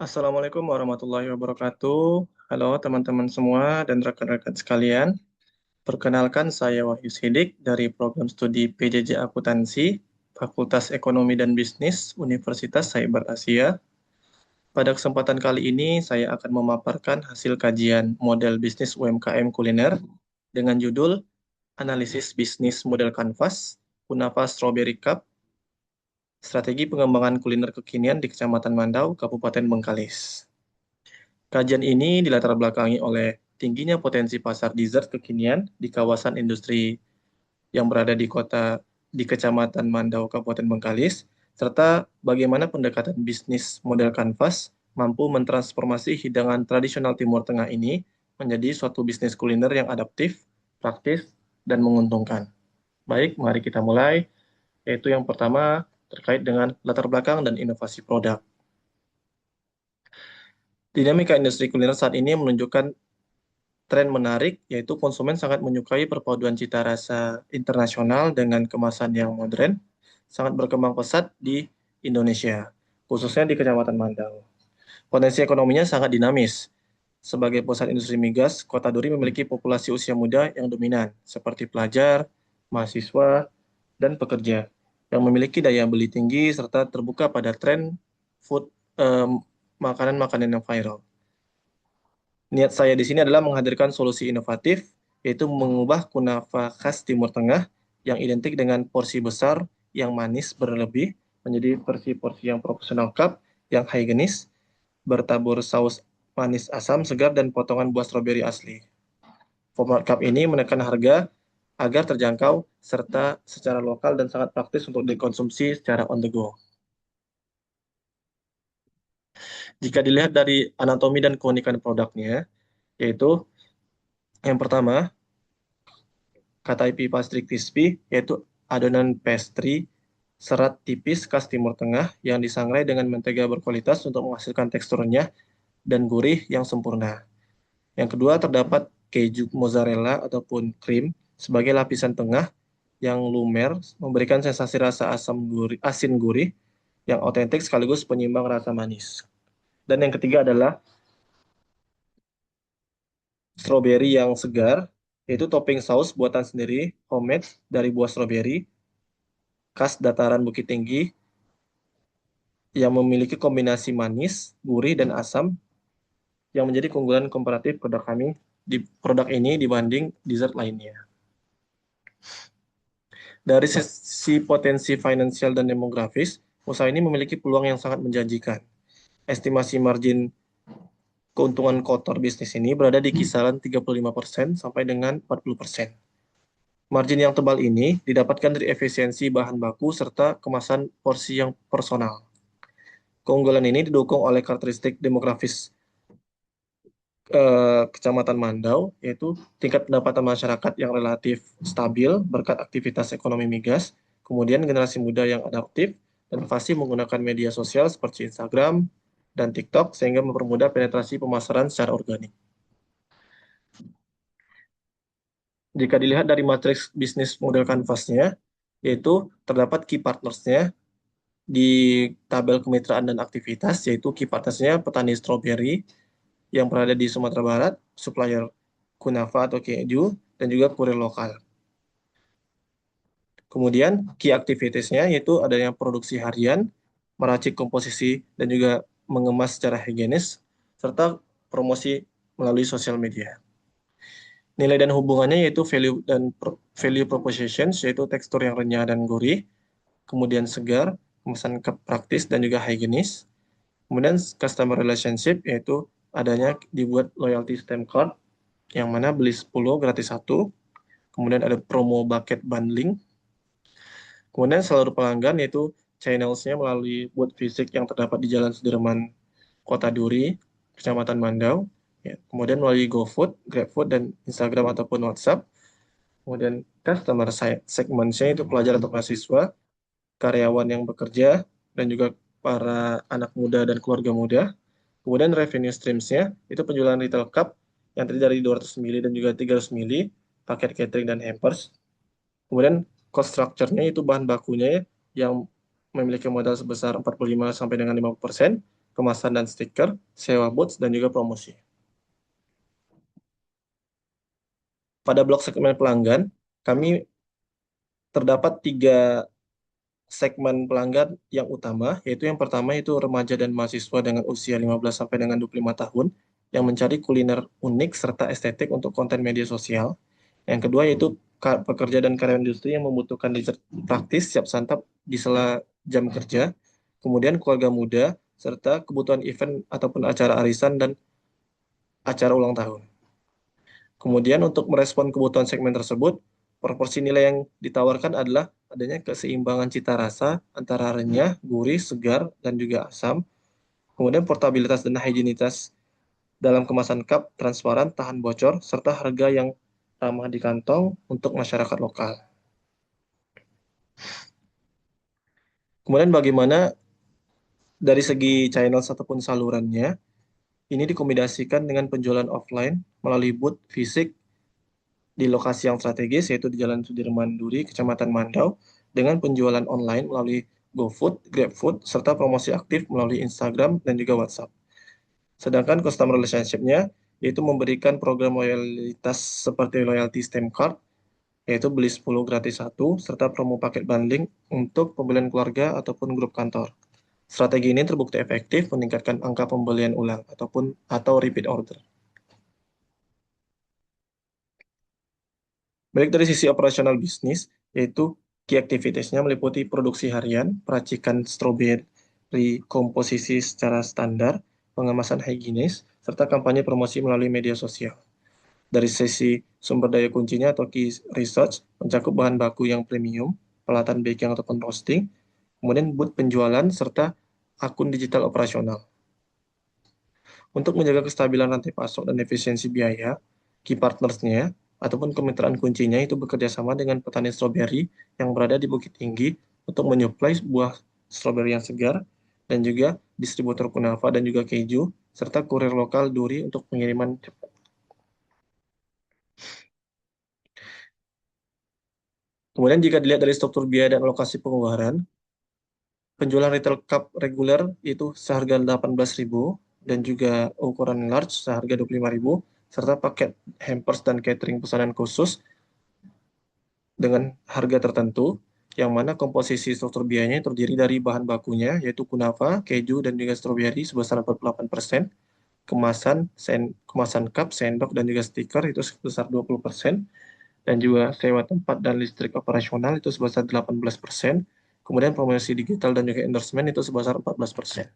Assalamualaikum warahmatullahi wabarakatuh. Halo teman-teman semua dan rekan-rekan sekalian. Perkenalkan saya Wahyu Sidik dari program studi PJJ Akuntansi, Fakultas Ekonomi dan Bisnis, Universitas Cyber Asia. Pada kesempatan kali ini saya akan memaparkan hasil kajian model bisnis UMKM kuliner dengan judul Analisis Bisnis Model Canvas, Kunafa Strawberry Cup, Strategi Pengembangan Kuliner Kekinian di Kecamatan Mandau, Kabupaten Bengkalis. Kajian ini dilatar belakangi oleh tingginya potensi pasar dessert kekinian di kawasan industri yang berada di Kecamatan Mandau, Kabupaten Bengkalis, serta bagaimana pendekatan bisnis model kanvas mampu mentransformasi hidangan tradisional Timur Tengah ini menjadi suatu bisnis kuliner yang adaptif, praktis, dan menguntungkan. Baik, mari kita mulai, yaitu yang pertama terkait dengan latar belakang dan inovasi produk. Dinamika industri kuliner saat ini menunjukkan tren menarik, yaitu konsumen sangat menyukai perpaduan cita rasa internasional dengan kemasan yang modern, sangat berkembang pesat di Indonesia, khususnya di Kecamatan Mandau. Potensi ekonominya sangat dinamis. Sebagai pusat industri migas, Kota Duri memiliki populasi usia muda yang dominan, seperti pelajar, mahasiswa, dan pekerja, yang memiliki daya beli tinggi serta terbuka pada tren food makanan-makanan yang viral. Niat saya di sini adalah menghadirkan solusi inovatif, yaitu mengubah kunafa khas Timur Tengah yang identik dengan porsi besar yang manis berlebih menjadi porsi-porsi yang profesional cup yang higienis, bertabur saus manis asam segar dan potongan buah stroberi asli. Format cup ini menekan harga agar terjangkau serta secara lokal dan sangat praktis untuk dikonsumsi secara on the go. Jika dilihat dari anatomi dan keunikan produknya, yaitu yang pertama, kata IP pastry crispy, yaitu adonan pastry serat tipis khas Timur Tengah yang disangrai dengan mentega berkualitas untuk menghasilkan teksturnya dan gurih yang sempurna. Yang kedua, terdapat keju mozzarella ataupun krim sebagai lapisan tengah yang lumer, memberikan sensasi rasa asin gurih yang otentik sekaligus penyimbang rasa manis. Dan yang ketiga adalah stroberi yang segar, yaitu topping saus buatan sendiri, homemade dari buah stroberi, khas dataran Bukit Tinggi yang memiliki kombinasi manis, gurih, dan asam yang menjadi keunggulan komparatif produk ini dibanding dessert lainnya. Dari sisi potensi finansial dan demografis, usaha ini memiliki peluang yang sangat menjanjikan. Estimasi margin keuntungan kotor bisnis ini berada di kisaran 35% sampai dengan 40%. Margin yang tebal ini didapatkan dari efisiensi bahan baku serta kemasan porsi yang personal. Keunggulan ini didukung oleh karakteristik demografis Kecamatan Mandau, yaitu tingkat pendapatan masyarakat yang relatif stabil berkat aktivitas ekonomi migas, kemudian generasi muda yang adaptif dan fasih menggunakan media sosial seperti Instagram dan TikTok sehingga mempermudah penetrasi pemasaran secara organik. Jika dilihat dari matriks bisnis model kanvasnya, yaitu terdapat key partnersnya di tabel kemitraan dan aktivitas, yaitu key partnersnya petani stroberi yang berada di Sumatera Barat, supplier kunafa atau keju, dan juga kurir lokal. Kemudian key activities-nya yaitu adanya produksi harian, meracik komposisi, dan juga mengemas secara higienis, serta promosi melalui sosial media. Nilai dan hubungannya yaitu value propositions, yaitu tekstur yang renyah dan gurih, kemudian segar, kemasan praktis, dan juga higienis. Kemudian customer relationship, yaitu adanya dibuat loyalty stamp card, yang mana beli 10 gratis 1. Kemudian ada promo bucket bundling. Kemudian seluruh pelanggan yaitu channels-nya melalui booth fisik yang terdapat di Jalan Sudirman, Kota Duri, Kecamatan Mandau. Ya, kemudian melalui GoFood, GrabFood, dan Instagram ataupun WhatsApp. Kemudian customer segment-nya itu pelajar atau mahasiswa, karyawan yang bekerja, dan juga para anak muda dan keluarga muda. Kemudian revenue streams-nya itu penjualan retail cup yang terdiri dari 200 ml dan juga 300 ml, paket catering dan hampers. Kemudian cost structure-nya itu bahan bakunya yang memiliki modal sebesar 45 sampai dengan 50%, kemasan dan stiker, sewa booth, dan juga promosi. Pada blok segmen pelanggan, kami terdapat 3 segmen pelanggan yang utama, yaitu yang pertama itu remaja dan mahasiswa dengan usia 15 sampai dengan 25 tahun yang mencari kuliner unik serta estetik untuk konten media sosial. Yang kedua yaitu pekerja dan karyawan industri yang membutuhkan dessert praktis siap santap di sela jam kerja. Kemudian keluarga muda serta kebutuhan event ataupun acara arisan dan acara ulang tahun. Kemudian untuk merespon kebutuhan segmen tersebut, proporsi nilai yang ditawarkan adalah adanya keseimbangan cita rasa antara renyah, gurih, segar, dan juga asam. Kemudian portabilitas dan higienitas dalam kemasan cup, transparan, tahan bocor, serta harga yang ramah di kantong untuk masyarakat lokal. Kemudian bagaimana dari segi channel ataupun salurannya, ini dikombinasikan dengan penjualan offline melalui booth fisik di lokasi yang strategis, yaitu di Jalan Sudirman Duri, Kecamatan Mandau, dengan penjualan online melalui GoFood, GrabFood, serta promosi aktif melalui Instagram dan juga WhatsApp. Sedangkan customer relationship-nya yaitu memberikan program loyalitas seperti loyalty stamp card, yaitu beli 10 gratis 1, serta promo paket bundling untuk pembelian keluarga ataupun grup kantor. Strategi ini terbukti efektif meningkatkan angka pembelian ulang atau repeat order. Baik dari sisi operasional bisnis, yaitu key activities-nya meliputi produksi harian, peracikan stroberi komposisi secara standar, pengemasan higienis, serta kampanye promosi melalui media sosial. Dari sisi sumber daya kuncinya atau key research, mencakup bahan baku yang premium, peralatan baking ataupun roasting, kemudian booth penjualan, serta akun digital operasional. Untuk menjaga kestabilan rantai pasok dan efisiensi biaya, key partners-nya ataupun kemitraan kuncinya itu bekerja sama dengan petani stroberi yang berada di Bukit Tinggi untuk menyuplai buah stroberi yang segar dan juga distributor kunafa dan juga keju serta kurir lokal duri untuk pengiriman cepat. Kemudian jika dilihat dari struktur biaya dan alokasi pengeluaran, penjualan retail cup reguler itu seharga 18.000 dan juga ukuran large seharga 25.000 serta paket hampers dan catering pesanan khusus dengan harga tertentu yang mana komposisi struktur biayanya terdiri dari bahan bakunya yaitu kunafa, keju dan juga stroberi sebesar 48%, kemasan cup, sendok dan juga stiker itu sebesar 20%, dan juga sewa tempat dan listrik operasional itu sebesar 18%. Kemudian promosi digital dan juga endorsement itu sebesar 14%.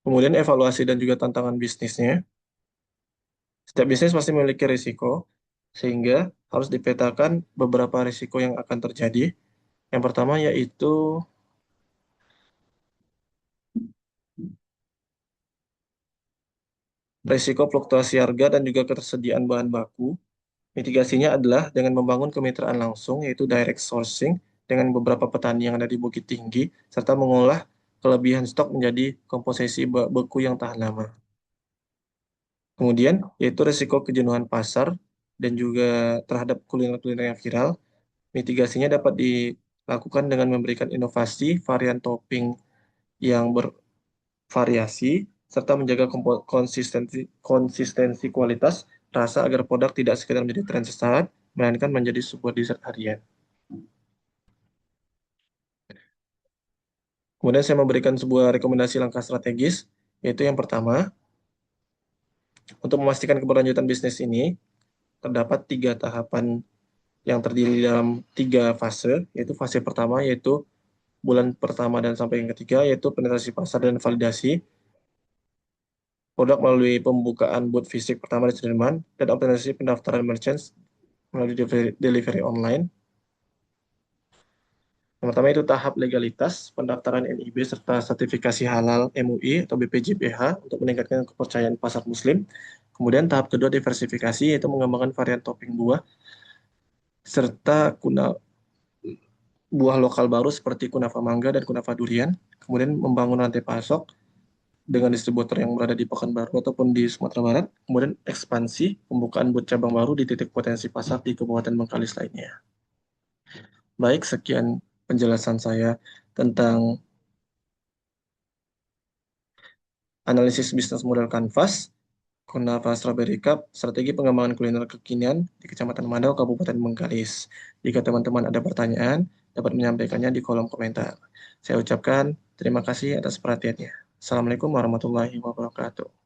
Kemudian evaluasi dan juga tantangan bisnisnya. Setiap bisnis pasti memiliki risiko, sehingga harus dipetakan beberapa risiko yang akan terjadi. Yang pertama yaitu risiko fluktuasi harga dan juga ketersediaan bahan baku. Mitigasinya adalah dengan membangun kemitraan langsung, yaitu direct sourcing, dengan beberapa petani yang ada di Bukit Tinggi, serta mengolah kelebihan stok menjadi komposisi beku yang tahan lama. Kemudian, yaitu risiko kejenuhan pasar dan juga terhadap kuliner-kuliner yang viral. Mitigasinya dapat dilakukan dengan memberikan inovasi, varian topping yang bervariasi, serta menjaga konsistensi kualitas rasa agar produk tidak sekedar menjadi tren sesaat, melainkan menjadi sebuah dessert harian. Kemudian saya memberikan sebuah rekomendasi langkah strategis, yaitu yang pertama, untuk memastikan keberlanjutan bisnis ini, terdapat 3 tahapan yang terdiri dalam 3 fase, yaitu fase pertama, yaitu bulan pertama dan sampai yang ketiga, yaitu penetrasi pasar dan validasi produk melalui pembukaan booth fisik pertama di Sudirman, dan optimalisasi pendaftaran merchants melalui delivery online. Yang pertama itu tahap legalitas, pendaftaran NIB serta sertifikasi halal MUI atau BPJPH untuk meningkatkan kepercayaan pasar muslim. Kemudian tahap kedua diversifikasi, yaitu mengembangkan varian topping buah serta buah lokal baru seperti kunafa mangga dan kunafa durian, kemudian membangun rantai pasok dengan distributor yang berada di Pekanbaru ataupun di Sumatera Barat, kemudian ekspansi pembukaan cabang baru di titik potensi pasar di Kabupaten Bengkalis lainnya. Baik, sekian penjelasan saya tentang analisis bisnis model Canvas, Kunafa Strawberry Cup, strategi pengembangan kuliner kekinian di Kecamatan Madau, Kabupaten Bengkalis. Jika teman-teman ada pertanyaan, dapat menyampaikannya di kolom komentar. Saya ucapkan terima kasih atas perhatiannya. Assalamualaikum warahmatullahi wabarakatuh.